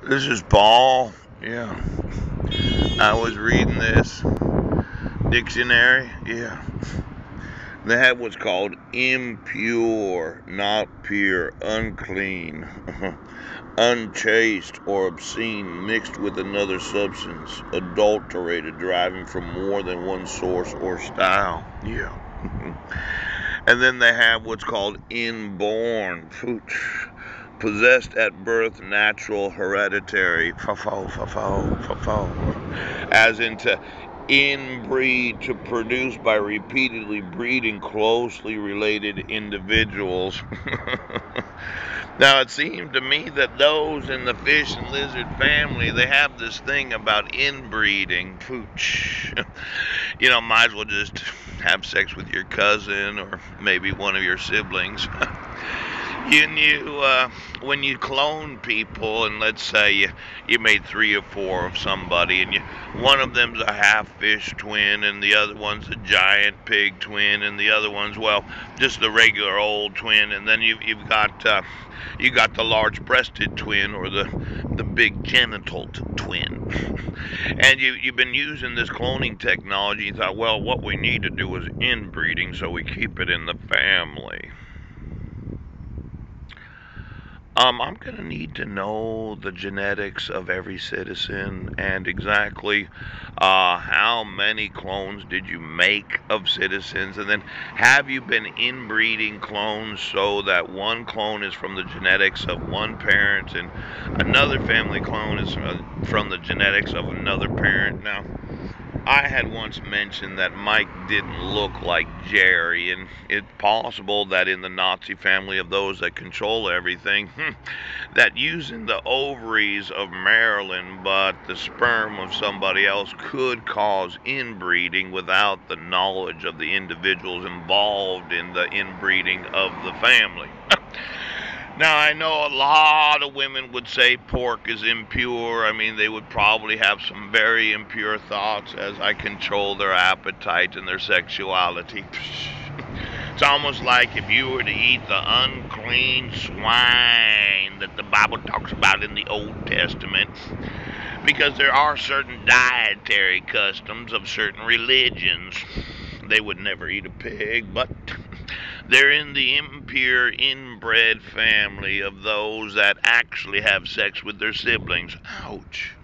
This is Paul. Yeah. I was reading this dictionary. Yeah. They have what's called impure, not pure, unclean, unchaste, or obscene, mixed with another substance, adulterated, deriving from more than one source or style. Yeah. And then they have what's called inborn, possessed at birth, natural, hereditary, as into inbreed, to produce by repeatedly breeding closely related individuals. Now, it seemed to me that those in the fish and lizard family, they have this thing about inbreeding. Pooch. Might as well just have sex with your cousin or maybe one of your siblings. When you clone people, and let's say you made 3 or 4 of somebody, and one of them's a half fish twin, and the other one's a giant pig twin, and the other one's, well, just the regular old twin, and then you've got the large-breasted twin, or the big genital twin. And you've been using this cloning technology. You thought, well, what we need to do is inbreeding, so we keep it in the family. I'm going to need to know the genetics of every citizen and exactly how many clones did you make of citizens, and then have you been inbreeding clones so that one clone is from the genetics of one parent and another family clone is from the genetics of another parent. Now, I had once mentioned that Mike didn't look like Jerry, and it's possible that in the Nazi family of those that control everything, that using the ovaries of Marilyn but the sperm of somebody else could cause inbreeding without the knowledge of the individuals involved in the inbreeding of the family. Now, I know a lot of women would say pork is impure. I mean, they would probably have some very impure thoughts as I control their appetite and their sexuality. It's almost like if you were to eat the unclean swine that the Bible talks about in the Old Testament, because there are certain dietary customs of certain religions. They would never eat a pig, but they're in the impure, inbred family of those that actually have sex with their siblings. Ouch.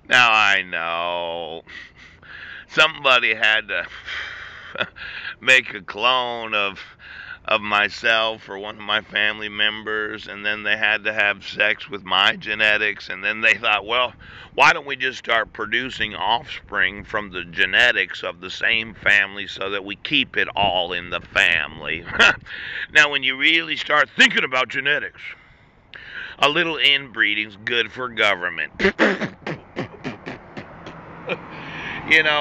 Now, I know somebody had to make a clone of myself or one of my family members, and then they had to have sex with my genetics, and then they thought, well, why don't we just start producing offspring from the genetics of the same family so that we keep it all in the family? Now, when you really start thinking about genetics, a little inbreeding's good for government.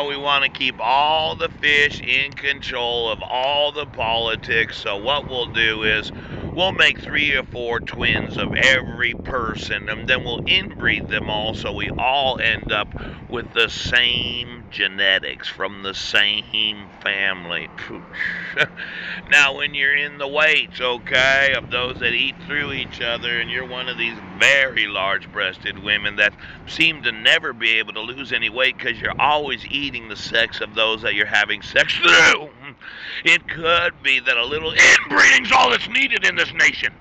We want to keep all the fish in control of all the politics. So what we'll do is we'll make 3 or 4 twins of every person, and then we'll inbreed them all so we all end up with the same genetics from the same family. Now, when you're in the weights, okay, of those that eat through each other, and you're one of these very large-breasted women that seem to never be able to lose any weight because you're always eating the sex of those that you're having sex through, it could be that a little inbreeding's all that's needed in this nation.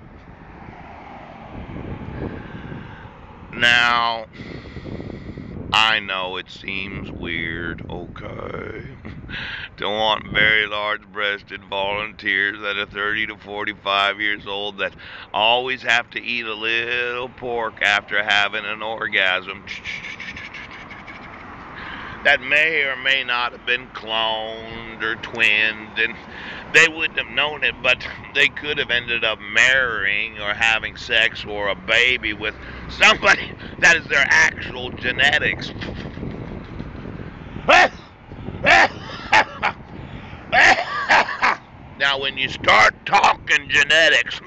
Now, I know it seems weird, okay, to want very large-breasted volunteers that are 30 to 45 years old that always have to eat a little pork after having an orgasm, that may or may not have been cloned or twinned, and they wouldn't have known it, but they could have ended up marrying or having sex or a baby with somebody that is their actual genetics. Now, when you start talking genetics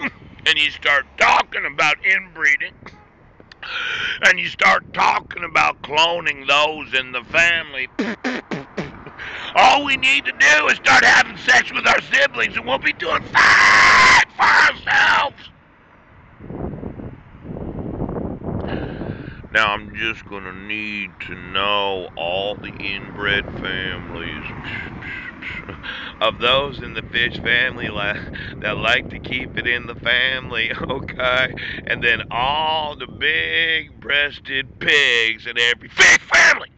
and you start talking about inbreeding, and you start talking about cloning those in the family, All we need to do is start having sex with our siblings and we'll be doing fine for ourselves. Now I'm just gonna need to know all the inbred families of those in the fish family that like to keep it in the family, okay? And then all the big breasted pigs in every fish family.